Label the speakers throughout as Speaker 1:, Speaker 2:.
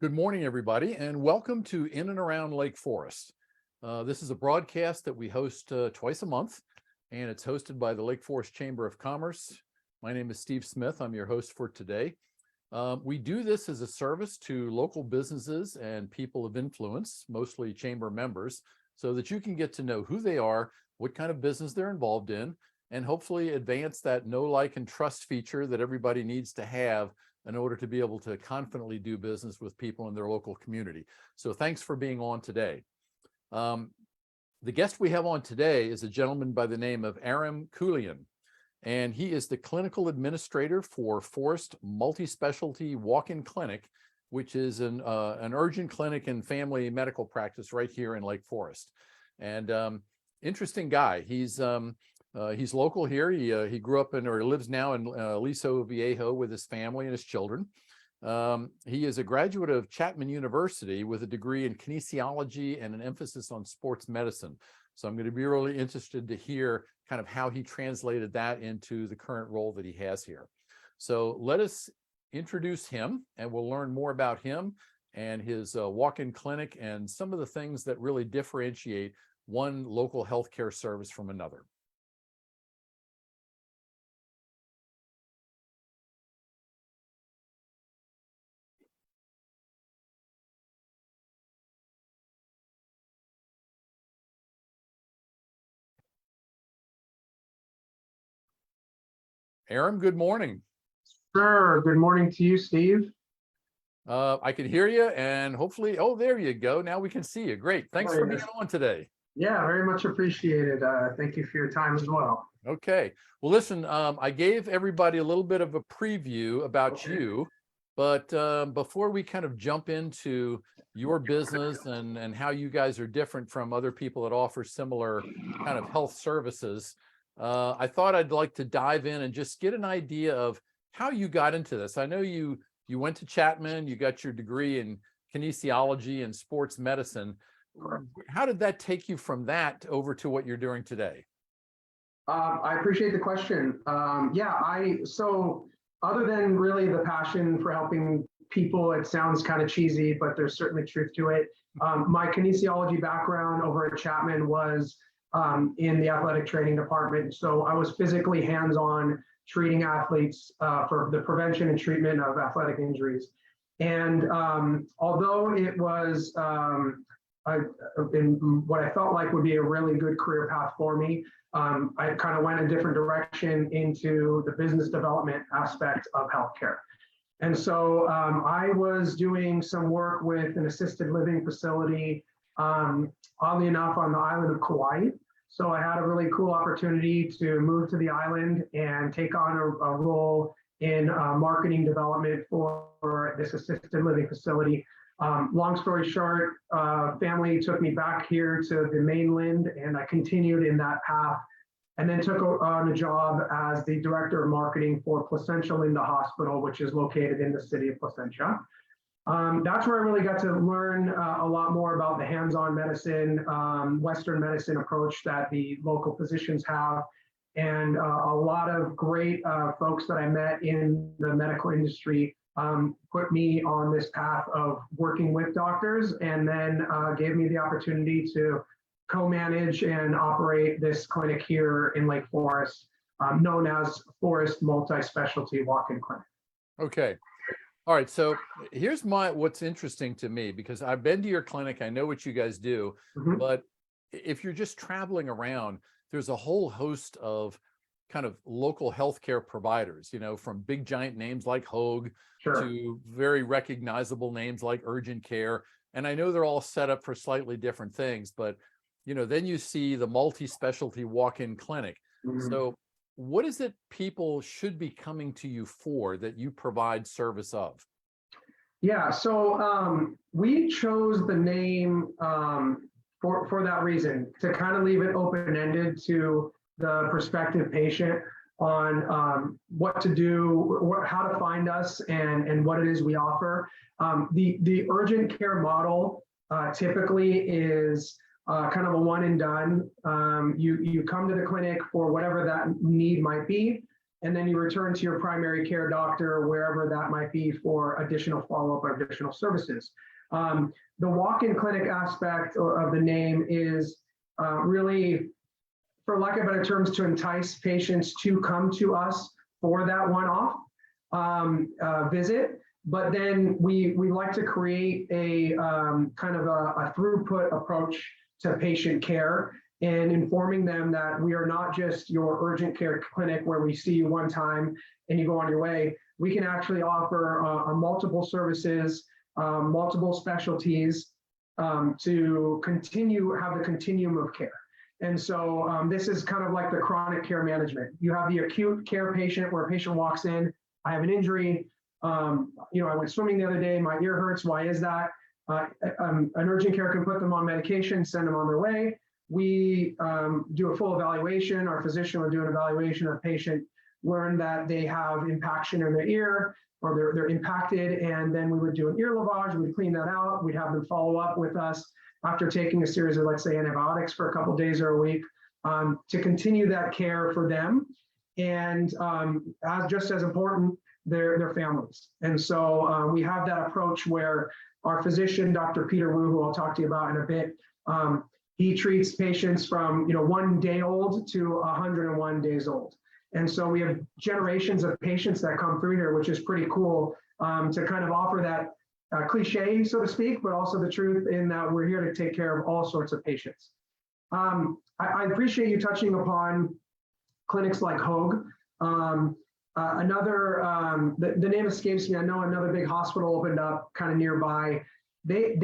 Speaker 1: Good morning, everybody, and welcome to In and Around Lake Forest. This is a broadcast that we host twice a month, and it's hosted by the Lake Forest Chamber of Commerce. My name is Steve Smith. I'm your host for today. We do this as a service to local businesses and people of influence, mostly chamber members, so that you can get to know who they are, what kind of business they're involved in, and hopefully advance that know, like, and trust feature that everybody needs to have in order to be able to confidently do business with people in their local community. So thanks for being on today. The guest we have on today is a gentleman by the name of Aram Keulian, and he is the clinical administrator for Forest Multispecialty Walk-In Clinic, which is an urgent clinic and family medical practice right here in Lake Forest. And interesting guy. He's local here. He grew up in, or lives now in Aliso Viejo with his family and his children. He is a graduate of Chapman University with a degree in kinesiology and an emphasis on sports medicine. So I'm going to be really interested to hear kind of how he translated that into the current role that he has here. So let us introduce him, and we'll learn more about him and his walk-in clinic and some of the things that really differentiate one local healthcare service from another. Aram, good morning.
Speaker 2: Sure. Good morning to you, Steve.
Speaker 1: I can hear you, and hopefully, oh, there you go. Now we can see you. Great. Thanks for being on today.
Speaker 2: Yeah, very much appreciated. Thank you for your time as well.
Speaker 1: Okay. Well, listen, I gave everybody a little bit of a preview about you, but before we kind of jump into your business and how you guys are different from other people that offer similar kind of health services, I thought I'd like to dive in and just get an idea of how you got into this. I know you went to Chapman, you got your degree in kinesiology and sports medicine. How did that take you from that over to what you're doing today?
Speaker 2: I appreciate the question. So other than really the passion for helping people, it sounds kind of cheesy, but there's certainly truth to it. My kinesiology background over at Chapman was in the athletic training department. So I was physically hands-on treating athletes for the prevention and treatment of athletic injuries. And although it was in what I felt like would be a really good career path for me, I kind of went a different direction into the business development aspect of healthcare. And so I was doing some work with an assisted living facility, oddly enough, on the island of Kauai. So I had a really cool opportunity to move to the island and take on a role in marketing development for this assisted living facility. Long story short, family took me back here to the mainland, and I continued in that path, and then took on a job as the director of marketing for Placentia Linda Hospital, which is located in the city of Placentia. That's where I really got to learn a lot more about the hands-on medicine, Western medicine approach that the local physicians have, and a lot of great folks that I met in the medical industry put me on this path of working with doctors, and then gave me the opportunity to co-manage and operate this clinic here in Lake Forest, known as Forest Multispecialty Walk-In Clinic.
Speaker 1: Okay. All right. So here's what's interesting to me, because I've been to your clinic. I know what you guys do, but if you're just traveling around, there's a whole host of kind of local healthcare providers, you know, from big giant names like Hoag to very recognizable names like Urgent Care. And I know they're all set up for slightly different things, but, you know, then you see the multi-specialty walk-in clinic. So what is it people should be coming to you for that you provide service of?
Speaker 2: Yeah, so we chose the name for that reason, to kind of leave it open-ended to the prospective patient on what to do, how to find us, and what it is we offer. The urgent care model typically is kind of a one and done. You come to the clinic for whatever that need might be, and then you return to your primary care doctor, wherever that might be, for additional follow-up or additional services. The walk-in clinic aspect of the name is really, for lack of better terms, to entice patients to come to us for that one-off visit. But then we like to create a kind of a throughput approach to patient care, and informing them that we are not just your urgent care clinic where we see you one time and you go on your way. We can actually offer multiple services, multiple specialties to have the continuum of care. And so this is kind of like the chronic care management. You have the acute care patient where a patient walks in, I have an injury, I went swimming the other day, my ear hurts, why is that? An urgent care can put them on medication, send them on their way. We do a full evaluation. Our physician will do an evaluation of patient, learn that they have impaction in their ear, or they're impacted, and then we would do an ear lavage, we'd clean that out, we'd have them follow up with us after taking a series of, let's say, antibiotics for a couple of days or a week, to continue that care for them, and just as important, their families. And so we have that approach where our physician, Dr. Peter Wu, who I'll talk to you about in a bit, he treats patients from 1 day old to 101 days old. And so we have generations of patients that come through here, which is pretty cool, to kind of offer that cliche, so to speak, but also the truth in that we're here to take care of all sorts of patients. I appreciate you touching upon clinics like Hoag. The name escapes me. I know another big hospital opened up kind of nearby. They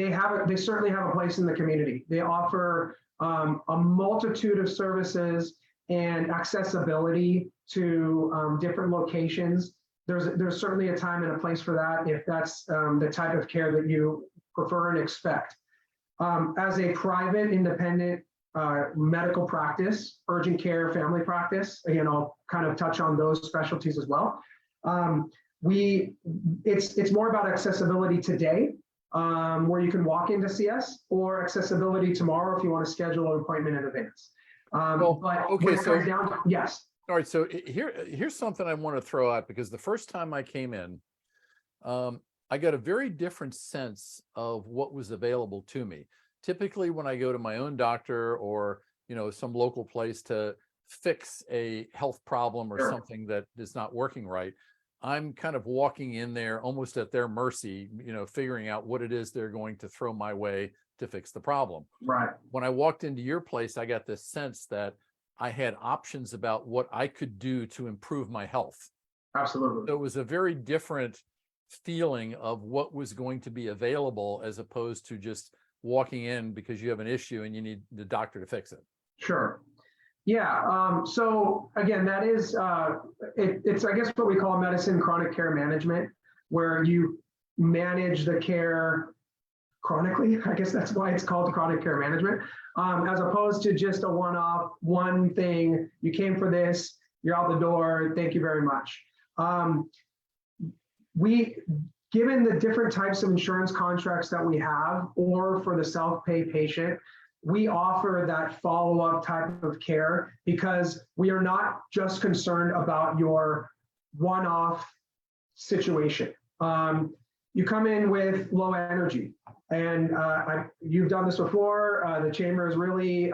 Speaker 2: certainly have a place in the community. They offer a multitude of services and accessibility to different locations. There's certainly a time and a place for that if that's the type of care that you prefer and expect. As a private, independent medical practice, urgent care, family practice, again, I'll kind of touch on those specialties as well. It's more about accessibility today, where you can walk in to see us, or accessibility tomorrow if you want to schedule an appointment in advance. Yes.
Speaker 1: All right, so here's something I want to throw out, because the first time I came in, I got a very different sense of what was available to me. Typically, when I go to my own doctor or some local place to fix a health problem or
Speaker 2: Sure.
Speaker 1: something that is not working right, I'm kind of walking in there almost at their mercy, figuring out what it is they're going to throw my way to fix the problem.
Speaker 2: Right.
Speaker 1: When I walked into your place, I got this sense that I had options about what I could do to improve my health.
Speaker 2: Absolutely.
Speaker 1: So it was a very different feeling of what was going to be available, as opposed to just walking in because you have an issue and you need the doctor to fix it.
Speaker 2: Sure. Yeah. So again, that is, it's, I guess, what we call medicine chronic care management, where you manage the care chronically. I guess that's why it's called chronic care management, as opposed to just a one-off, one thing. You came for this, you're out the door, thank you very much. Given the different types of insurance contracts that we have, or for the self-pay patient, we offer that follow-up type of care, because we are not just concerned about your one-off situation. You come in with low energy, and you've done this before. The chamber has really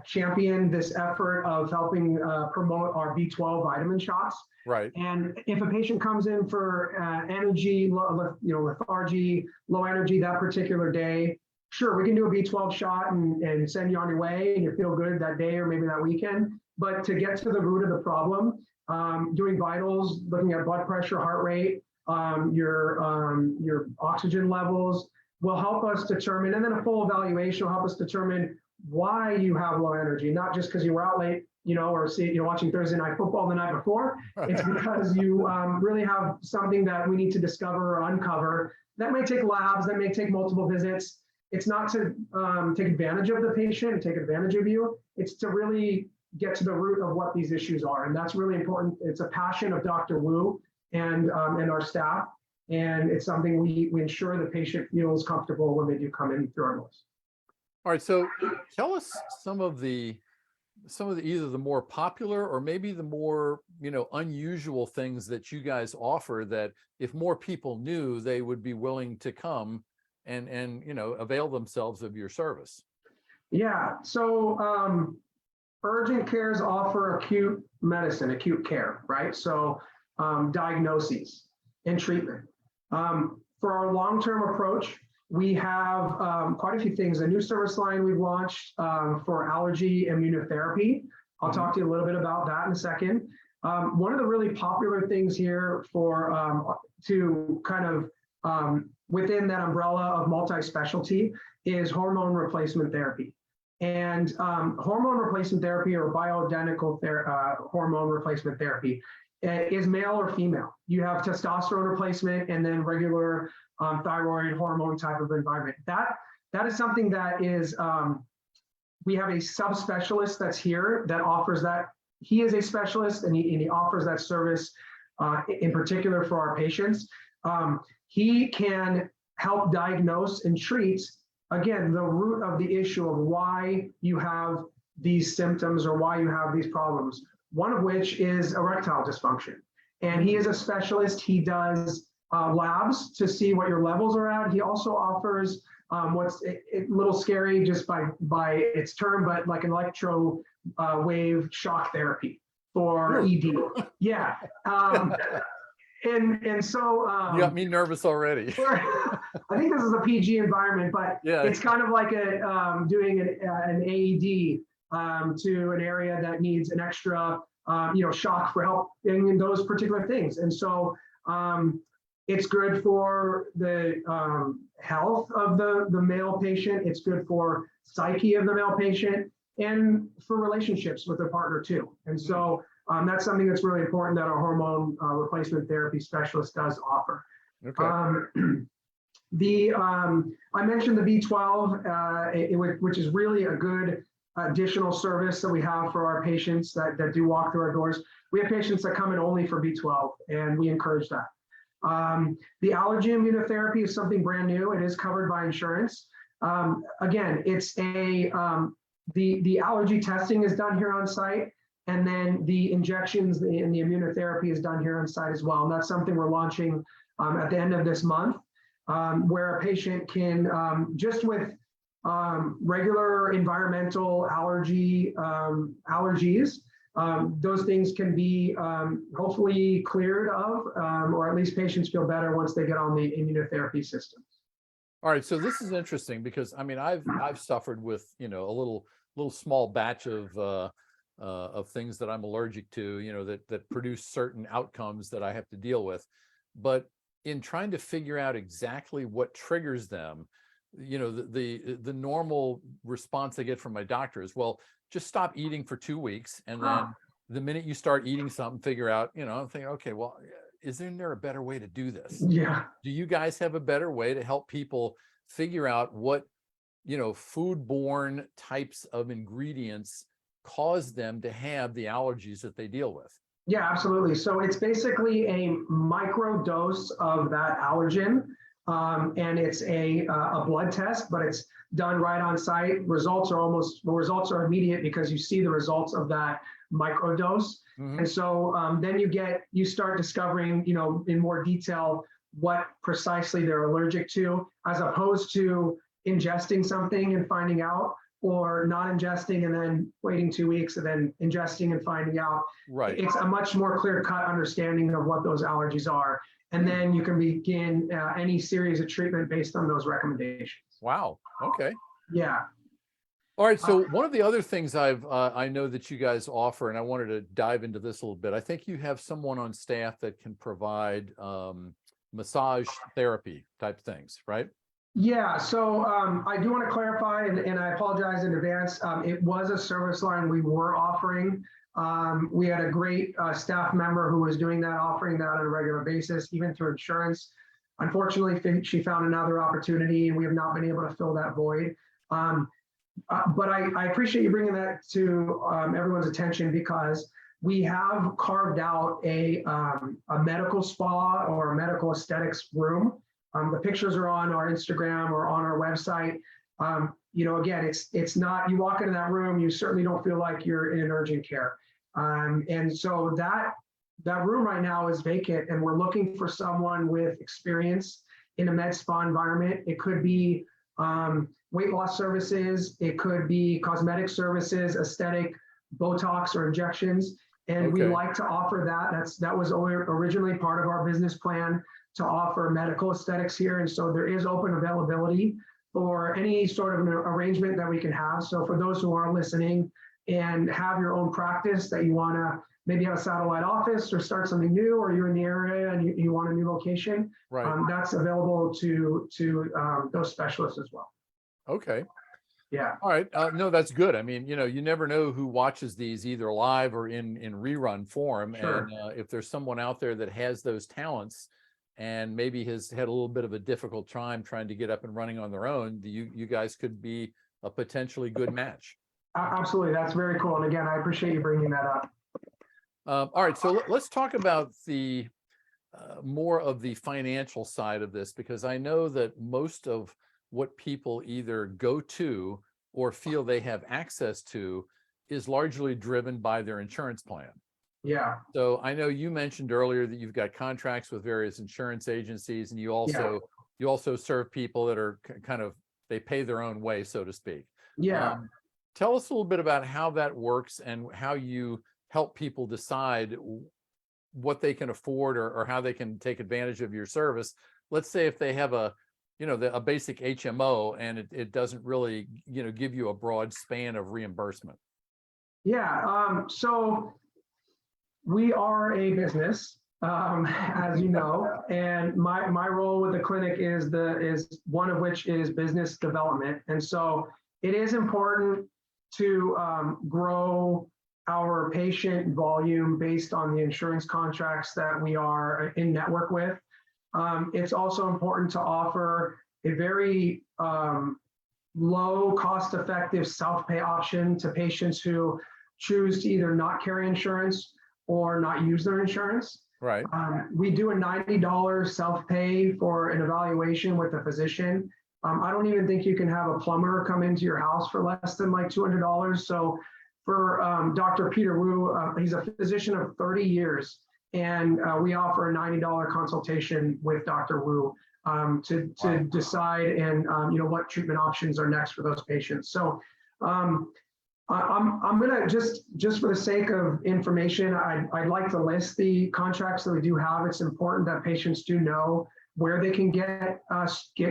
Speaker 2: championed this effort of helping promote our B12 vitamin shots.
Speaker 1: Right.
Speaker 2: And if a patient comes in for energy, lethargy, low energy that particular day, sure, we can do a B12 shot and send you on your way, and you feel good that day or maybe that weekend. But to get to the root of the problem, doing vitals, looking at blood pressure, heart rate, your oxygen levels will help us determine, and then a full evaluation will help us determine why you have low energy, not just because you were out late, or you're watching Thursday Night Football the night before. It's because you really have something that we need to discover or uncover. That may take labs, that may take multiple visits. It's not to take advantage of the patient and take advantage of you. It's to really get to the root of what these issues are. And that's really important. It's a passion of Dr. Wu and our staff. And it's something we ensure the patient feels comfortable when they do come in through our doors.
Speaker 1: All right, so tell us some of the some of the either the more popular or maybe the more, unusual things that you guys offer that if more people knew, they would be willing to come and avail themselves of your service?
Speaker 2: Yeah. So urgent cares offer acute medicine, acute care, right? So diagnoses and treatment. For our long-term approach, we have quite a few things. A new service line we've launched for allergy immunotherapy. I'll talk to you a little bit about that in a second. One of the really popular things here for to kind of within that umbrella of multi-specialty is hormone replacement therapy. And hormone replacement therapy or bioidentical hormone replacement therapy is male or female. You have testosterone replacement and then regular thyroid hormone type of environment. That is something that is, we have a subspecialist that's here that offers that. He is a specialist and he offers that service in particular for our patients. He can help diagnose and treat, again, the root of the issue of why you have these symptoms or why you have these problems, one of which is erectile dysfunction. And he is a specialist. He does labs to see what your levels are at. He also offers what's a little scary just by its term, but like an electro wave shock therapy for ED. Yeah. And so
Speaker 1: you got me nervous already.
Speaker 2: I think this is a PG environment, but
Speaker 1: yeah,
Speaker 2: it's kind of like doing an AED to an area that needs an extra shock for help in those particular things. And so it's good for the health of the male patient. It's good for psyche of the male patient and for relationships with their partner too. And so that's something that's really important that our hormone replacement therapy specialist does offer.
Speaker 1: Okay.
Speaker 2: I mentioned the B12, which is really a good additional service that we have for our patients that do walk through our doors. We have patients that come in only for B12, and we encourage that. The allergy immunotherapy is something brand new. It is covered by insurance. Again, it's the allergy testing is done here on site, and then the injections and the immunotherapy is done here on site as well. And that's something we're launching at the end of this month, where a patient can, just with regular environmental allergies, those things can be hopefully cleared of, or at least patients feel better once they get on the immunotherapy systems.
Speaker 1: All right, so this is interesting because I mean I've suffered with a little small batch of things that I'm allergic to, that produce certain outcomes that I have to deal with, but in trying to figure out exactly what triggers them, the normal response I get from my doctor is, well, just stop eating for 2 weeks, and then the minute you start eating something, figure out, I'm thinking, okay, well, isn't there a better way to do this?
Speaker 2: Yeah.
Speaker 1: Do you guys have a better way to help people figure out what, foodborne types of ingredients cause them to have the allergies that they deal with?
Speaker 2: Yeah, absolutely. So it's basically a micro dose of that allergen. And it's a blood test, but it's done right on site. Results are immediate because you see the results of that microdose. Mm-hmm. And so then you start discovering, in more detail what precisely they're allergic to, as opposed to ingesting something and finding out, or not ingesting and then waiting 2 weeks and then ingesting and finding out.
Speaker 1: Right.
Speaker 2: It's a much more clear-cut understanding of what those allergies are. And then you can begin any series of treatment based on those recommendations.
Speaker 1: Wow. Okay.
Speaker 2: Yeah.
Speaker 1: All right. So one of the other things I know that you guys offer, and I wanted to dive into this a little bit. I think you have someone on staff that can provide massage therapy type things, right?
Speaker 2: Yeah. So I do want to clarify, and I apologize in advance. It was a service line we were offering. We had a great staff member who was offering that on a regular basis, even through insurance. Unfortunately, she found another opportunity, and we have not been able to fill that void. But I appreciate you bringing that to everyone's attention, because we have carved out a medical spa or a medical aesthetics room. The pictures are on our Instagram or on our website. Again, it's not, you walk into that room, you certainly don't feel like you're in urgent care. And so that room right now is vacant, and we're looking for someone with experience in a med spa environment. It could be weight loss services, it could be cosmetic services, aesthetic, Botox or injections. And we like to offer that. That was originally part of our business plan, to offer medical aesthetics here. And so there is open availability for any sort of an arrangement that we can have. So for those who are listening and have your own practice that you want to maybe have a satellite office or start something new, or you're in the area and you want a new location, that's available to those specialists as well.
Speaker 1: Okay.
Speaker 2: Yeah.
Speaker 1: All right. No, that's good. I mean, you never know who watches these either live or in rerun form.
Speaker 2: Sure.
Speaker 1: And if there's someone out there that has those talents and maybe has had a little bit of a difficult time trying to get up and running on their own, you guys could be a potentially good match.
Speaker 2: Absolutely. That's very cool. And again, I appreciate you bringing that up.
Speaker 1: All right. So let's talk about the more of the financial side of this, because I know that most of what people either go to or feel they have access to is largely driven by their insurance plan.
Speaker 2: Yeah.
Speaker 1: So I know you mentioned earlier that you've got contracts with various insurance agencies, and you also serve people that are kind of, they pay their own way, so to speak.
Speaker 2: Yeah.
Speaker 1: Tell us a little bit about how that works and how you help people decide what they can afford or how they can take advantage of your service. Let's say if they have a basic HMO and it doesn't really, give you a broad span of reimbursement.
Speaker 2: Yeah. So we are a business, as you know, and my role with the clinic is one of which is business development. And so it is important to grow our patient volume based on the insurance contracts that we are in network with. It's also important to offer a very low cost-effective self-pay option to patients who choose to either not carry insurance or not use their insurance.
Speaker 1: Right.
Speaker 2: We do a $90 self-pay for an evaluation with a physician. I don't even think you can have a plumber come into your house for less than like $200. So for Dr. Peter Wu, he's a physician of 30 years. And we offer a $90 consultation with Dr. Wu to decide and what treatment options are next for those patients. So I'm gonna just for the sake of information, I'd like to list the contracts that we do have. It's important that patients do know where they can get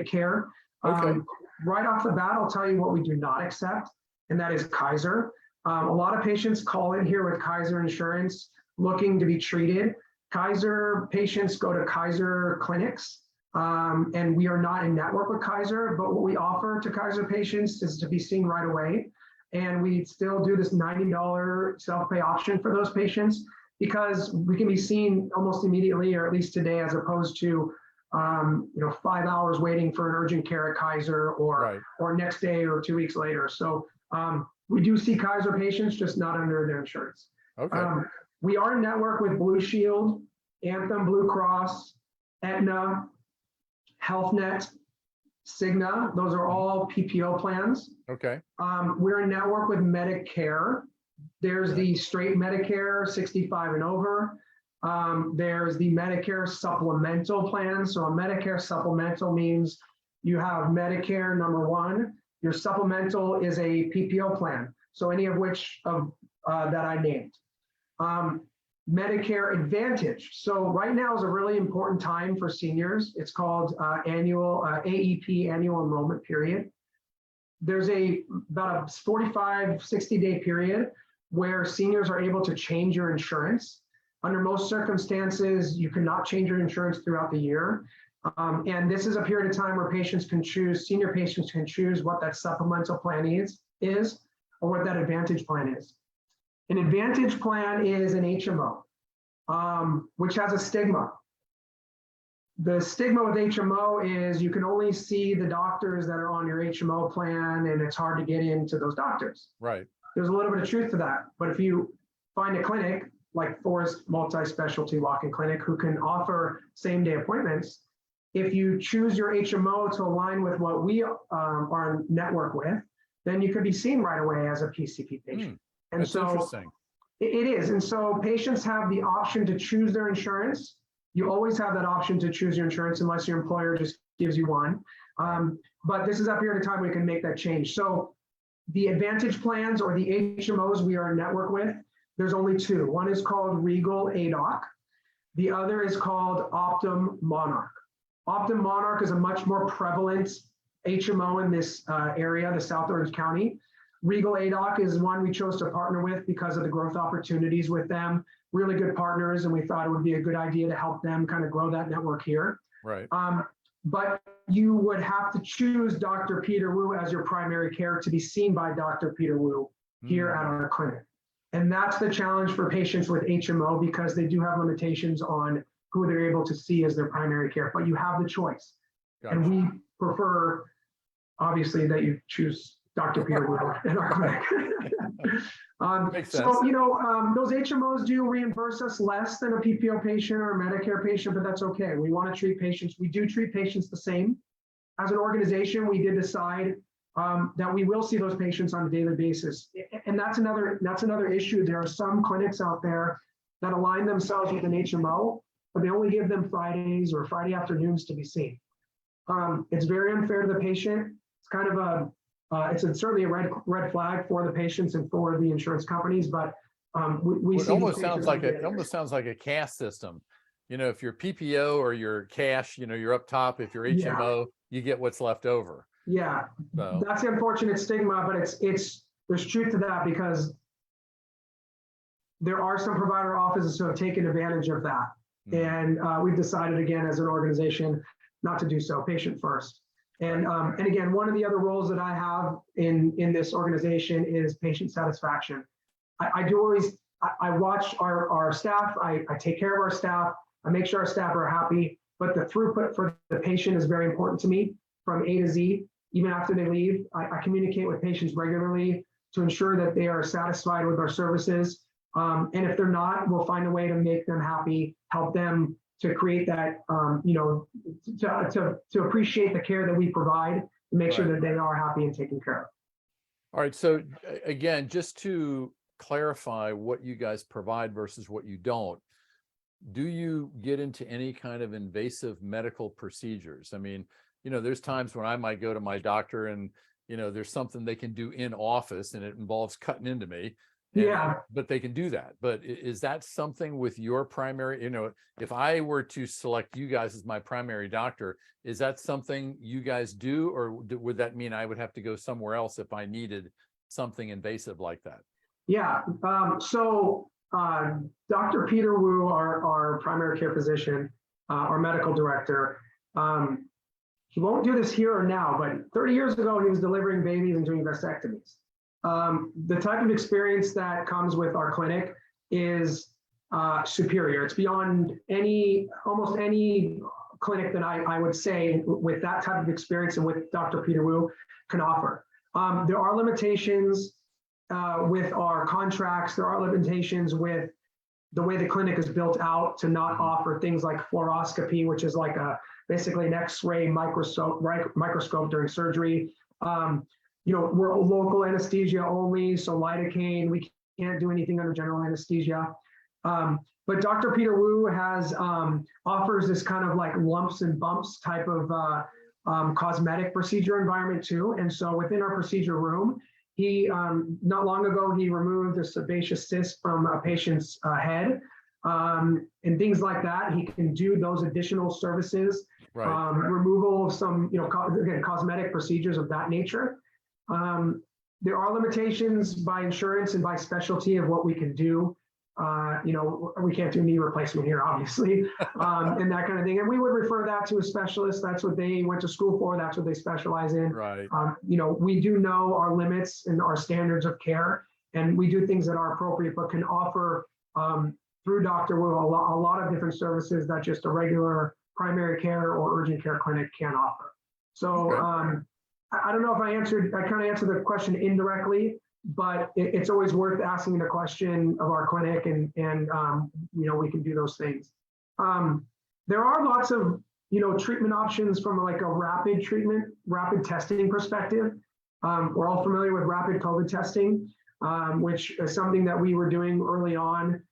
Speaker 2: care.
Speaker 1: Okay.
Speaker 2: Right off the bat, I'll tell you what we do not accept, and that is Kaiser. A lot of patients call in here with Kaiser insurance looking to be treated. Kaiser patients go to Kaiser clinics, and we are not in network with Kaiser, but what we offer to Kaiser patients is to be seen right away. And we still do this $90 self-pay option for those patients because we can be seen almost immediately, or at least today, as opposed to 5 hours waiting for an urgent care at Kaiser or next day or 2 weeks later. So we do see Kaiser patients, just not under their insurance.
Speaker 1: Okay.
Speaker 2: We are in network with Blue Shield, Anthem Blue Cross, Aetna, HealthNet, Cigna. Those are all PPO plans.
Speaker 1: Okay.
Speaker 2: We're in network with Medicare. There's the straight Medicare, 65 and over. There's the Medicare supplemental plan. So a Medicare supplemental means you have Medicare number one. Your supplemental is a PPO plan. So any of which of that I named. Medicare Advantage. So right now is a really important time for seniors. It's called AEP, annual enrollment period. There's about a 45, 60-day period where seniors are able to change your insurance. Under most circumstances, you cannot change your insurance throughout the year. And this is a period of time where senior patients can choose what that supplemental plan is or what that Advantage plan is. An Advantage plan is an HMO, which has a stigma. The stigma with HMO is you can only see the doctors that are on your HMO plan, and it's hard to get into those doctors.
Speaker 1: Right.
Speaker 2: There's a little bit of truth to that. But if you find a clinic like Forest Multispecialty Walk-In Clinic who can offer same-day appointments, If you choose your HMO to align with what we are network with, then you could be seen right away as a PCP patient. And
Speaker 1: That's
Speaker 2: so
Speaker 1: interesting.
Speaker 2: it is. And so patients have the option to choose their insurance. You always have that option to choose your insurance unless your employer just gives you one. But this is a period of time we can make that change. So the Advantage plans or the HMOs we are in network with, there's only two. One is called Regal ADOC. The other is called Optum Monarch. Optum Monarch is a much more prevalent HMO in this area, the South Orange County. Regal ADOC is one we chose to partner with because of the growth opportunities with them. Really good partners, and we thought it would be a good idea to help them kind of grow that network here.
Speaker 1: Right.
Speaker 2: But you would have to choose Dr. Peter Wu as your primary care to be seen by Dr. Peter Wu here at our clinic. And that's the challenge for patients with HMO because they do have limitations on who they're able to see as their primary care, but you have the choice.
Speaker 1: Gotcha.
Speaker 2: And we prefer, obviously, that you choose Dr. Peter Wu in our clinic.
Speaker 1: Makes sense.
Speaker 2: So, those HMOs do reimburse us less than a PPO patient or a Medicare patient, but that's okay. We want to treat patients. We do treat patients the same. As an organization, we did decide that we will see those patients on a daily basis. And that's another issue. There are some clinics out there that align themselves with an HMO, but they only give them Fridays or Friday afternoons to be seen. It's very unfair to the patient. It's kind of it's certainly a red flag for the patients and for the insurance companies, but we
Speaker 1: It
Speaker 2: see
Speaker 1: almost sounds like a caste system. If you're PPO or you're cash, you're up top. If you're HMO, you get what's left over.
Speaker 2: Yeah,
Speaker 1: So
Speaker 2: that's the unfortunate stigma, but there's truth to that because there are some provider offices who have taken advantage of that. And we've decided again as an organization not to do so, patient first. And again, one of the other roles that I have in this organization is patient satisfaction. I watch our staff, I take care of our staff, I make sure our staff are happy, but the throughput for the patient is very important to me from A to Z. Even after they leave, I communicate with patients regularly to ensure that they are satisfied with our services. And if they're not, we'll find a way to make them happy, help them to create that, to appreciate the care that we provide, and make sure that they are happy and taken care of.
Speaker 1: All right. So again, just to clarify what you guys provide versus what you don't, do you get into any kind of invasive medical procedures? I mean, there's times when I might go to my doctor and, there's something they can do in office and it involves cutting into me. But they can do that. But is that something with your primary, if I were to select you guys as my primary doctor, is that something you guys do, or would that mean I would have to go somewhere else if I needed something invasive like that?
Speaker 2: Yeah. So Dr. Peter Wu, our primary care physician, our medical director, he won't do this here or now, but 30 years ago, he was delivering babies and doing vasectomies. The type of experience that comes with our clinic is superior. It's beyond almost any clinic that I would say with that type of experience and with Dr. Peter Wu can offer. There are limitations with our contracts. There are limitations with the way the clinic is built out to not offer things like fluoroscopy, which is like basically an X-ray microscope during surgery. We're local anesthesia only, so lidocaine, we can't do anything under general anesthesia. But Dr. Peter Wu offers this kind of like lumps and bumps type of cosmetic procedure environment too. And so within our procedure room, he, not long ago, he removed a sebaceous cyst from a patient's head and things like that. He can do those additional services, removal of some, again, cosmetic procedures of that nature. There are limitations by insurance and by specialty of what we can do. We can't do knee replacement here, obviously, and that kind of thing. And we would refer that to a specialist. That's what they went to school for. That's what they specialize in.
Speaker 1: Right.
Speaker 2: We do know our limits and our standards of care, and we do things that are appropriate, but can offer through Dr. Wu a lot of different services that just a regular primary care or urgent care clinic can offer. So I don't know if I kind of answered the question indirectly, but it's always worth asking the question of our clinic, and we can do those things. There are lots of treatment options from like a rapid testing perspective. We're all familiar with rapid COVID testing, which is something that we were doing early on.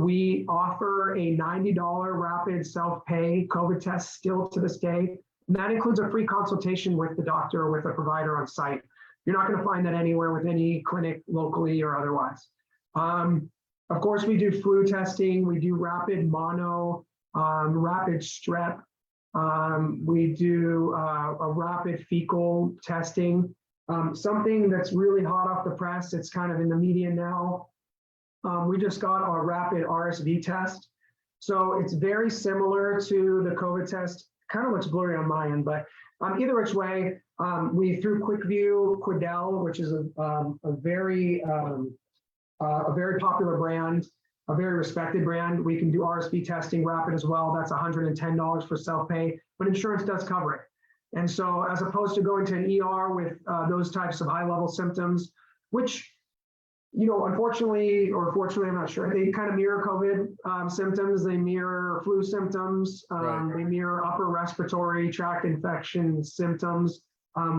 Speaker 2: We offer a $90 rapid self-pay COVID test still to this day. And that includes a free consultation with the doctor or with a provider on site. You're not going to find that anywhere with any clinic locally or otherwise. Of course, we do flu testing. We do rapid mono, rapid strep. We do a rapid fecal testing. Something that's really hot off the press, it's kind of in the media now. We just got our rapid RSV test. So it's very similar to the COVID test. Kind of looks blurry on my end, but either which way, we through QuickView, Quidel, which is a very popular brand, a very respected brand. We can do RSV testing rapid as well. That's $110 for self-pay, but insurance does cover it. And so as opposed to going to an ER with those types of high-level symptoms, which, unfortunately or fortunately, I'm not sure, they kind of mirror COVID symptoms, they mirror flu symptoms,
Speaker 1: Right.
Speaker 2: they mirror upper respiratory tract infection symptoms.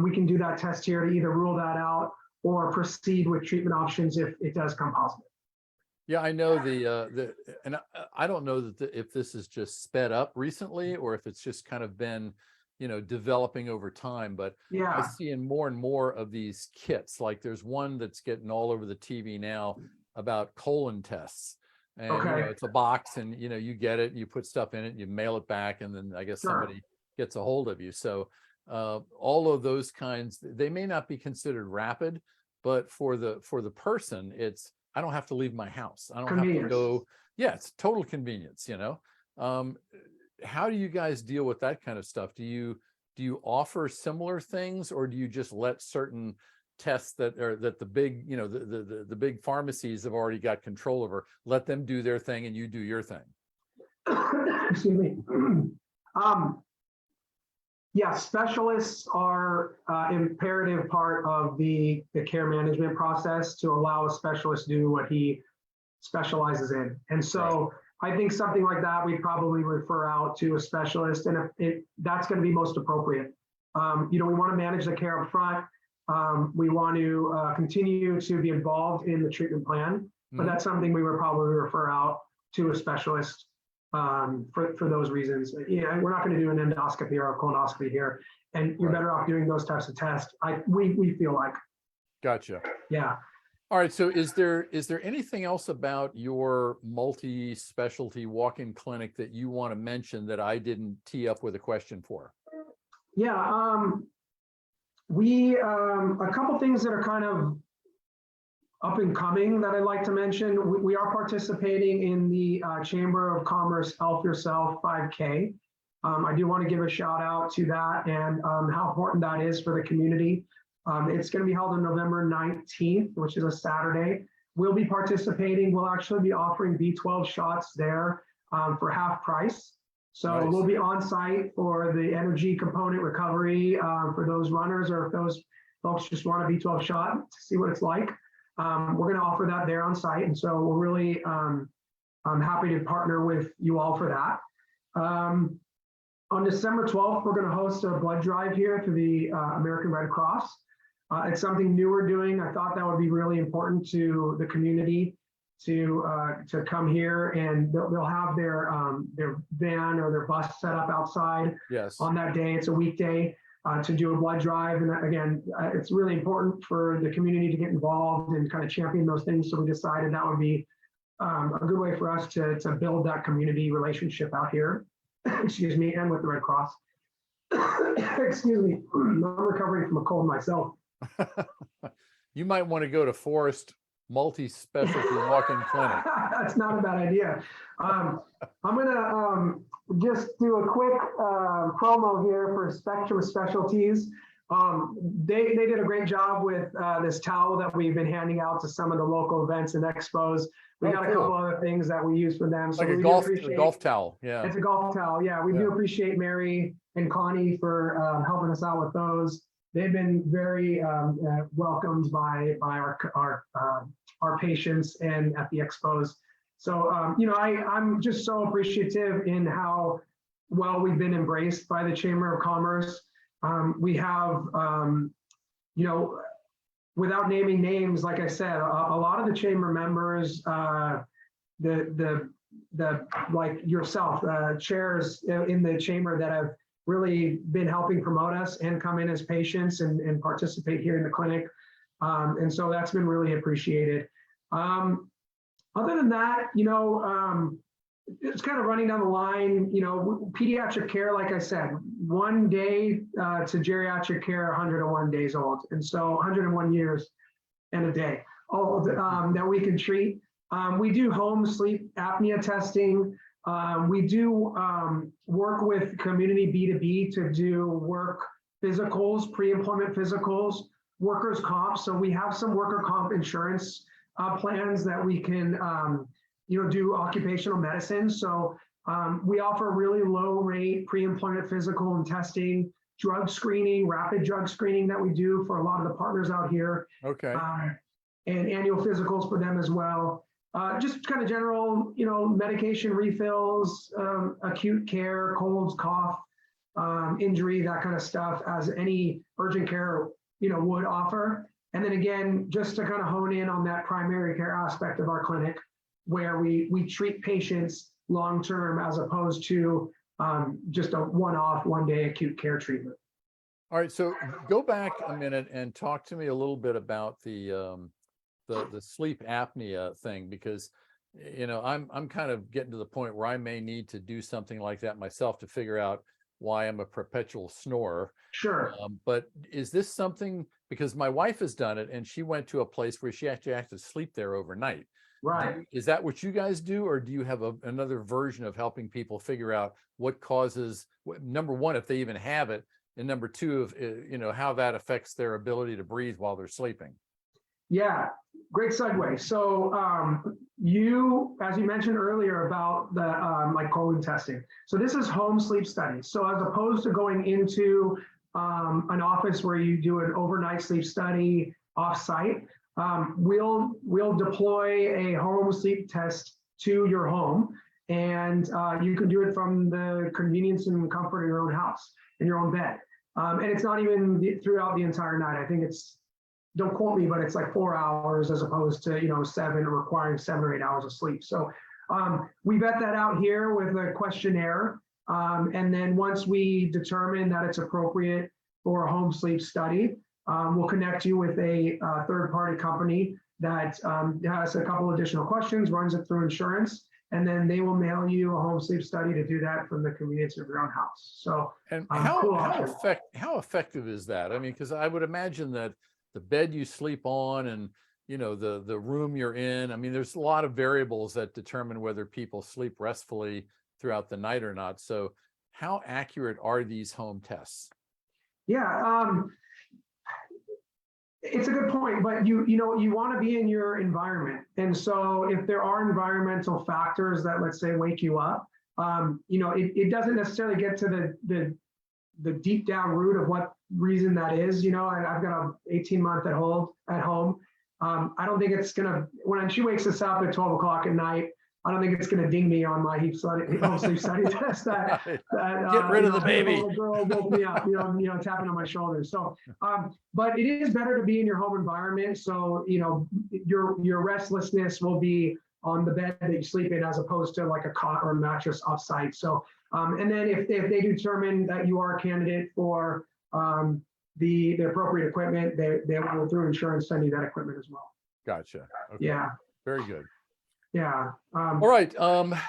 Speaker 2: We can do that test here to either rule that out or proceed with treatment options if it does come positive.
Speaker 1: Yeah, I know and I don't know that if this is just sped up recently or if it's just kind of been, developing over time, but I
Speaker 2: Yeah,
Speaker 1: see in more and more of these kits, like there's one that's getting all over the TV now about colon tests. And
Speaker 2: okay,
Speaker 1: it's a box and you get it, you put stuff in it, you mail it back, and then I guess
Speaker 2: sure.
Speaker 1: somebody gets a hold of you. So all of those kinds, they may not be considered rapid, but for the person, it's I don't have to leave my house. I don't have to go. Yeah, it's total convenience, How do you guys deal with that kind of stuff? Do you offer similar things, or do you just let certain tests that the big, the big pharmacies have already got control over, let them do their thing and you do your thing?
Speaker 2: Excuse me. Yeah, specialists are imperative part of the care management process to allow a specialist to do what he specializes in. And so I think something like that, we'd probably refer out to a specialist, and if that's going to be most appropriate. We want to manage the care up front. We want to continue to be involved in the treatment plan, but that's something we would probably refer out to a specialist for those reasons. We're not going to do an endoscopy or a colonoscopy here, and you're better off doing those types of tests. We feel like.
Speaker 1: Gotcha.
Speaker 2: Yeah.
Speaker 1: All right. So is there anything else about your multi-specialty walk-in clinic that you want to mention that I didn't tee up with a question for?
Speaker 2: Yeah. We a couple things that are kind of up and coming that I'd like to mention. We are participating in the Chamber of Commerce Help Yourself 5K. I do want to give a shout out to that and how important that is for the community. It's going to be held on November 19th, which is a Saturday. We'll be participating. We'll actually be offering B12 shots there for half price. So
Speaker 1: Nice.
Speaker 2: We'll be on site for the energy component recovery for those runners, or if those folks just want a B12 shot to see what it's like. We're going to offer that there on site. And so we're really happy to partner with you all for that. On December 12th, we're going to host a blood drive here through the American Red Cross. It's something new we're doing. I thought that would be really important to the community to come here, and they'll have their van or their bus set up outside.
Speaker 1: Yes.
Speaker 2: On that day. It's a weekday to do a blood drive. And again, it's really important for the community to get involved and kind of champion those things. So we decided that would be a good way for us to build that community relationship out here. Excuse me, and with the Red Cross. Excuse me, I'm recovering from a cold myself.
Speaker 1: You might want to go to Forest Multispecialty Walk-In Clinic.
Speaker 2: That's not a bad idea. I'm gonna just do a quick promo here for Spectrum Specialties. They did a great job with this towel that we've been handing out to some of the local events and expos. We got a couple other things that we use for them. So
Speaker 1: Like
Speaker 2: we
Speaker 1: a golf towel. Yeah.
Speaker 2: It's a golf towel. Yeah, we do appreciate Mary and Connie for helping us out with those. They've been very welcomed by our patients and at the expos. So I'm just so appreciative in how well we've been embraced by the Chamber of Commerce. We have, you know, without naming names, like I said, a lot of the chamber members, the like yourself, chairs in the chamber that have really been helping promote us and come in as patients and participate here in the clinic. And so that's been really appreciated. Other than that, you know, it's kind of running down the line, you know, pediatric care, like I said, 1 day to geriatric care, 101 days old. And so 101 years and a day old that we can treat. We do home sleep apnea testing. We do work with community B2B to do work physicals, pre-employment physicals, workers' comp. So we have some worker comp insurance plans that we can, you know, do occupational medicine. So we offer really low rate pre-employment physical and testing, drug screening, rapid drug screening that we do for a lot of the partners out here.
Speaker 1: Okay.
Speaker 2: And annual physicals for them as well. Just kind of general, you know, medication refills, acute care, colds, cough, injury, that kind of stuff, as any urgent care, you know, would offer. And then again, just to kind of hone in on that primary care aspect of our clinic, where we treat patients long-term as opposed to just a one-off, one-day acute care treatment.
Speaker 1: All right, so go back a minute and talk to me a little bit about the sleep apnea thing, because, you know, I'm kind of getting to the point where I may need to do something like that myself to figure out why I'm a perpetual snorer.
Speaker 2: Sure.
Speaker 1: But is this something, because my wife has done it and she went to a place where she actually had to sleep there overnight.
Speaker 2: Right.
Speaker 1: Is that what you guys do, or do you have another version of helping people figure out what causes, number one, if they even have it, and number two, if, you know, how that affects their ability to breathe while they're sleeping?
Speaker 2: Yeah, great segue. So you, as you mentioned earlier about the like colon testing. So this is home sleep studies. So as opposed to going into an office where you do an overnight sleep study off-site, we'll deploy a home sleep test to your home, and you can do it from the convenience and comfort of your own house, in your own bed. And it's not even throughout the entire night. I think it's, don't quote me, but it's like 4 hours as opposed to, you know, 7, or requiring 7 or 8 hours of sleep. So we vet that out here with a questionnaire. And then once we determine that it's appropriate for a home sleep study, we'll connect you with a third-party company that has a couple additional questions, runs it through insurance, and then they will mail you a home sleep study to do that from the convenience of your own house. So,
Speaker 1: and
Speaker 2: cool
Speaker 1: how effective is that? I mean, because I would imagine that the bed you sleep on and, you know, the room you're in, I mean, there's a lot of variables that determine whether people sleep restfully throughout the night or not. So how accurate are these home tests?
Speaker 2: Yeah, it's a good point, but you know, you want to be in your environment. And so if there are environmental factors that, let's say, wake you up, you know, it doesn't necessarily get to the deep down root of what reason that is. You know, I've got a 18-month at home. I don't think it's gonna, when she wakes us up at 12 o'clock at night, I don't think it's gonna ding me on my home sleep study test that
Speaker 1: get rid of the baby.
Speaker 2: The girl woke me up, you know, tapping on my shoulder. So, but it is better to be in your home environment. So, you know, your restlessness will be on the bed that you sleep in, as opposed to like a cot or a mattress offsite. So, and then if they determine that you are a candidate for the appropriate equipment, they will, through insurance, send you that equipment as well.
Speaker 1: Gotcha. Okay.
Speaker 2: Yeah.
Speaker 1: Very good.
Speaker 2: Yeah.
Speaker 1: All right.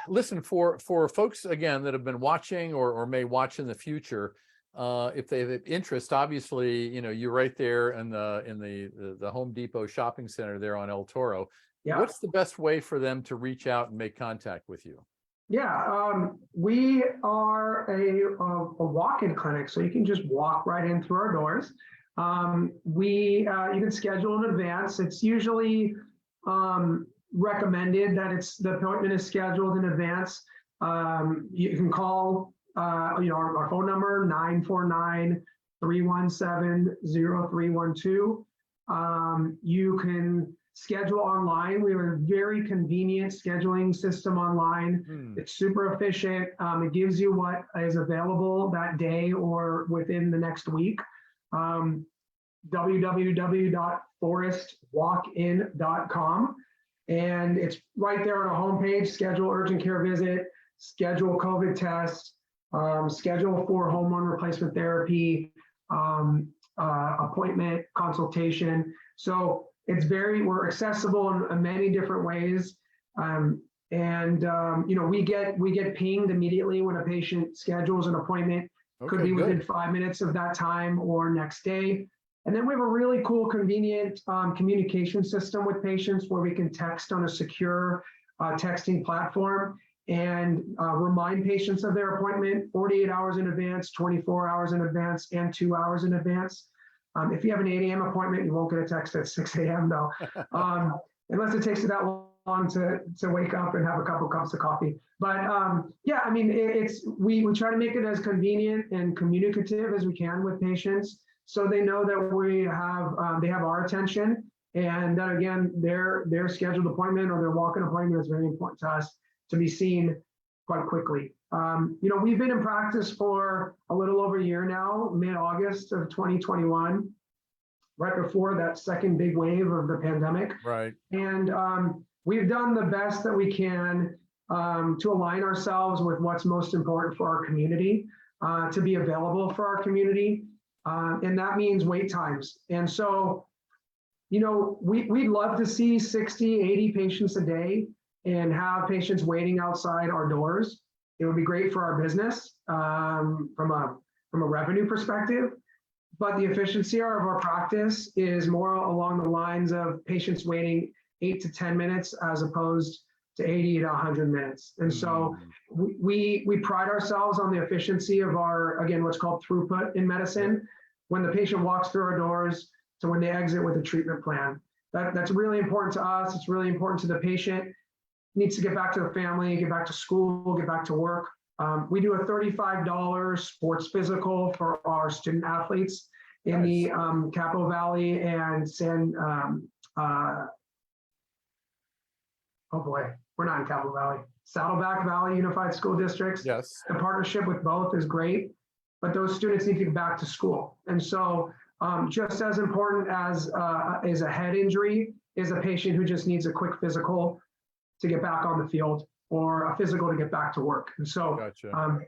Speaker 1: Listen, for folks, again, that have been watching or may watch in the future, if they have interest, obviously, you know, you're right there in the Home Depot shopping center there on El Toro.
Speaker 2: Yeah.
Speaker 1: What's the best way for them to reach out and make contact with you?
Speaker 2: Yeah, we are a walk-in clinic, so you can just walk right in through our doors. You can schedule in advance. It's usually recommended that the appointment is scheduled in advance. You can call you know, our phone number, 949-317-0312. You can schedule online. We have a very convenient scheduling system online. It's super efficient. It gives you what is available that day or within the next week. www.forestwalkin.com. And it's right there on a homepage. Schedule urgent care visit, schedule COVID test, schedule for hormone replacement therapy, appointment, consultation. So we're accessible in many different ways. We get pinged immediately when a patient schedules an appointment. Could be within 5 minutes of that time or next day. And then we have a really cool, convenient communication system with patients where we can text on a secure texting platform and remind patients of their appointment 48 hours in advance, 24 hours in advance, and 2 hours in advance. If you have an 8 a.m. appointment, you won't get a text at 6 a.m. though, unless it takes you that long to wake up and have a couple cups of coffee. But we try to make it as convenient and communicative as we can with patients, so they know that they have our attention, and that again, their scheduled appointment or their walk-in appointment is very important to us to be seen quite quickly. We've been in practice for a little over a year now, mid-August of 2021, right before that second big wave of the pandemic.
Speaker 1: Right.
Speaker 2: And we've done the best that we can to align ourselves with what's most important for our community, to be available for our community. And that means wait times. And so, we'd love to see 60, 80 patients a day and have patients waiting outside our doors. It would be great for our business from a revenue perspective. But the efficiency of our practice is more along the lines of patients waiting 8 to 10 minutes as opposed to 80 to 100 minutes. And so we pride ourselves on the efficiency of our, again, what's called throughput in medicine, when the patient walks through our doors to when they exit with a treatment plan. That's really important to us. It's really important to the patient. Needs to get back to the family, get back to school, get back to work. We do a $35 sports physical for our student athletes in the Capital Valley and we're not in Capital Valley. Saddleback Valley Unified School Districts.
Speaker 1: Yes.
Speaker 2: The partnership with both is great, but those students need to get back to school. And so just as important as a head injury is a patient who just needs a quick physical to get back on the field, or a physical to get back to work. And so,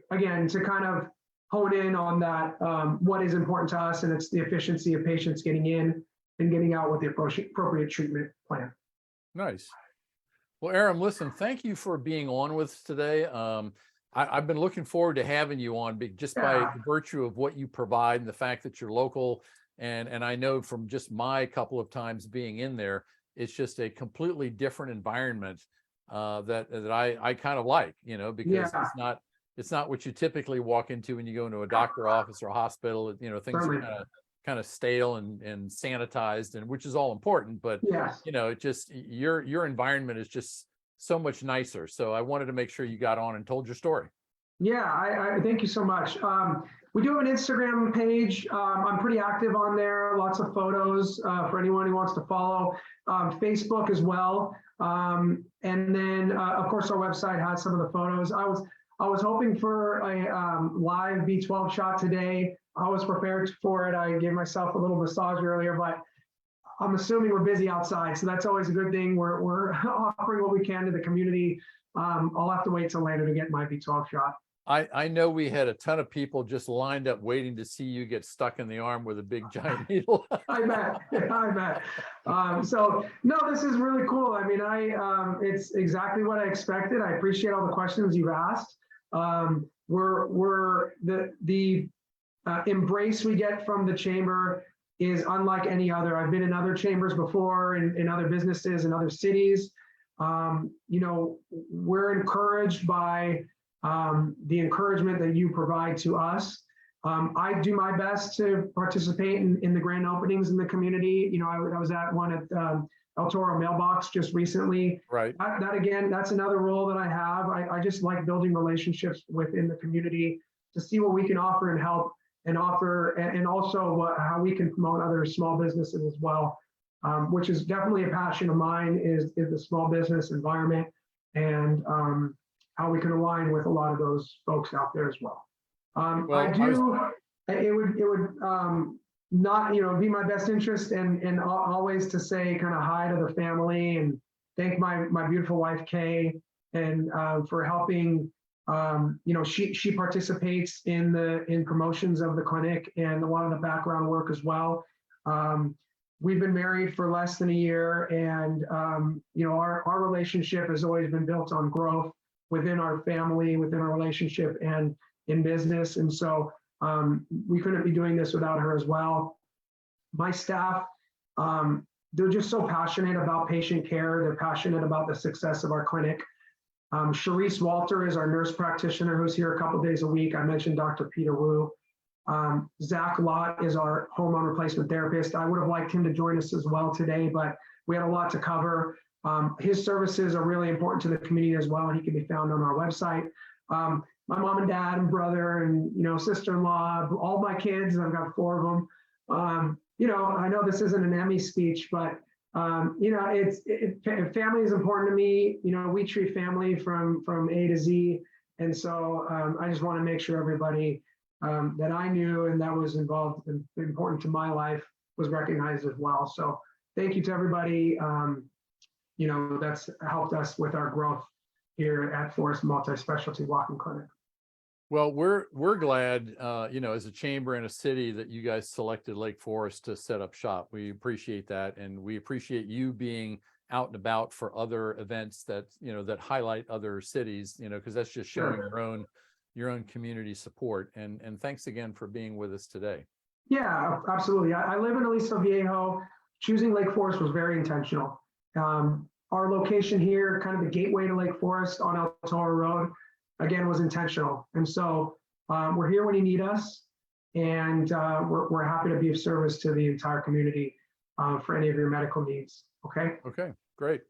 Speaker 2: again, to kind of hone in on that, what is important to us, and it's the efficiency of patients getting in and getting out with the appropriate treatment plan.
Speaker 1: Nice. Well, Aram, listen, thank you for being on with us today. I've been looking forward to having you on just by the virtue of what you provide and the fact that you're local. And I know from just my couple of times being in there, it's just a completely different environment that I kind of like, because it's not what you typically walk into when you go into a doctor office or a hospital. Things are kind of stale and sanitized, and which is all important, but it just your environment is just so much nicer. So I wanted to make sure you got on and told your story.
Speaker 2: Yeah, I thank you so much. We do have an Instagram page. I'm pretty active on there. Lots of photos for anyone who wants to follow. Facebook as well. And then, of course, our website has some of the photos. I was hoping for a live B12 shot today. I was prepared for it. I gave myself a little massage earlier, but I'm assuming we're busy outside, so that's always a good thing. We're offering what we can to the community. I'll have to wait till later to get my B12 shot.
Speaker 1: I know we had a ton of people just lined up waiting to see you get stuck in the arm with a big giant needle.
Speaker 2: I bet. So no, this is really cool. I mean, it's exactly what I expected. I appreciate all the questions you've asked. We're the embrace we get from the chamber is unlike any other. I've been in other chambers before, in other businesses in other cities. We're encouraged by the encouragement that you provide to us. I do my best to participate in the grand openings in the community. I was at one at El Toro Mailbox just recently.
Speaker 1: Right.
Speaker 2: That again, that's another role that I have. I just like building relationships within the community to see what we can offer and help and offer, and also how we can promote other small businesses as well. which is definitely a passion of mine, is the small business environment and how we can align with a lot of those folks out there as well. It would not, be my best interest and always to say kind of hi to the family and thank my beautiful wife, Kay, and for helping. She participates in promotions of the clinic and a lot of the background work as well. We've been married for less than a year, and our relationship has always been built on growth within our family, within our relationship, and in business. And so we couldn't be doing this without her as well. My staff, they're just so passionate about patient care. They're passionate about the success of our clinic. Sharice Walter is our nurse practitioner who's here a couple of days a week. I mentioned Dr. Peter Wu. Zach Lott is our hormone replacement therapist. I would have liked him to join us as well today, but we had a lot to cover. His services are really important to the community as well, and he can be found on our website. My mom and dad and brother and sister-in-law, all my kids, I've got 4 of them. I know this isn't an Emmy speech, but family is important to me. We treat family from A to Z. And so I just want to make sure everybody that I knew and that was involved and important to my life was recognized as well. So thank you to everybody, that's helped us with our growth here at Forest Multispecialty Walk-In Clinic.
Speaker 1: Well, we're glad, as a chamber and a city that you guys selected Lake Forest to set up shop. We appreciate that, and we appreciate you being out and about for other events that that highlight other cities. Because that's just showing your own community support. And thanks again for being with us today.
Speaker 2: Yeah, absolutely. I live in Aliso Viejo. Choosing Lake Forest was very intentional. Our location here, kind of the gateway to Lake Forest on El Toro Road, again, was intentional. And so we're here when you need us, and we're happy to be of service to the entire community for any of your medical needs. Okay?
Speaker 1: Okay, great.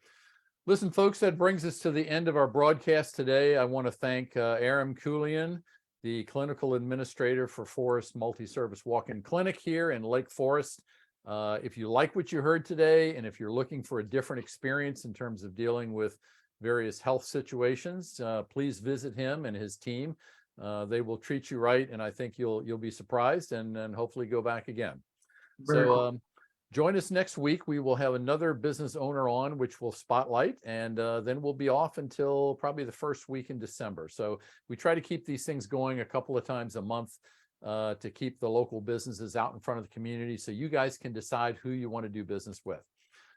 Speaker 1: Listen, folks, that brings us to the end of our broadcast today. I want to thank Aram Keulian, the clinical administrator for Forest Multi-Service Walk-In Clinic here in Lake Forest. If you like what you heard today, and if you're looking for a different experience in terms of dealing with various health situations, please visit him and his team. They will treat you right, and I think you'll be surprised and hopefully go back again.
Speaker 2: Very cool.
Speaker 1: Join us next week. We will have another business owner on, which will spotlight, and then we'll be off until probably the first week in December. So we try to keep these things going a couple of times a month to keep the local businesses out in front of the community, so you guys can decide who you want to do business with.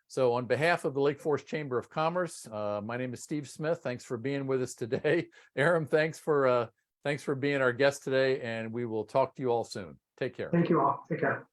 Speaker 1: So on behalf of the Lake Forest Chamber of Commerce, my name is Steve Smith. Thanks for being with us today. Aram, thanks for being our guest today, and we will talk to you all soon. Take care.
Speaker 2: Thank you all. Take care.